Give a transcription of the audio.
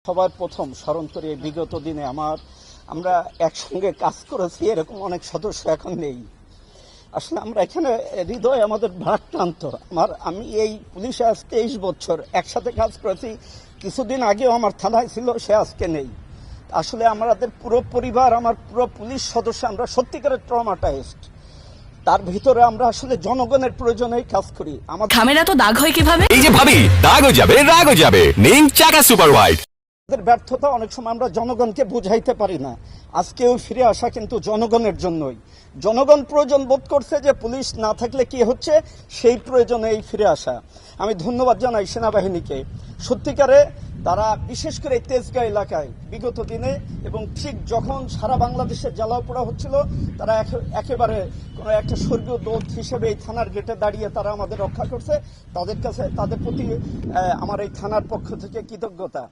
সবার প্রথম স্মরণ করি বিগত দিনে আমরা একসঙ্গে কাজ করেছি এরকম অনেক সদস্য এখন নেই। আসলে আমরা এখানে হৃদয় আমাদের ভারাক্রান্ত। আমি এই পুলিশে আজ 23 বছর একসাথে কাজ করেছি। কিছুদিন আগেও আমার থানায় ছিল, সে আজকে নেই। আসলে আমাদের পুরো পরিবার, আমার পুরো পুলিশ সদস্য, আমরা সত্যিকারের ট্রমাটাইজড। তার ভিতরে আমরা আসলে জনগণের প্রয়োজনেই কাজ করি। আমাদের তো দাগ হয় কিভাবে? এই যে ভাবি, দাগও যাবে রাগও যাবে। নিন চাকা সুপার হোয়াইট। ব্যর্থতা অনেক সময় আমরা জনগণকে বুঝাইতে পারি না। আজকেও ফিরে আসা কিন্তু জনগণের জন্যই। জনগণ প্রয়োজন বোধ করছে যে পুলিশ না থাকলে কি হচ্ছে, সেই প্রয়োজনেই ফিরে আসা। আমি ধন্যবাদ জানাই সেনাবাহিনীকে। সত্যিকারে তারা বিশেষ করে তেজগাঁ এলাকায় বিগত দিনে এবং ঠিক যখন সারা বাংলাদেশে জ্বালাও পোড়া হচ্ছিল, তারা একেবারে কোনো একটা স্বর্গীয় দূত হিসেবে এই থানার গেটে দাঁড়িয়ে তারা আমাদের রক্ষা করছে। তাদের প্রতি আমার এই থানার পক্ষ থেকে কৃতজ্ঞতা।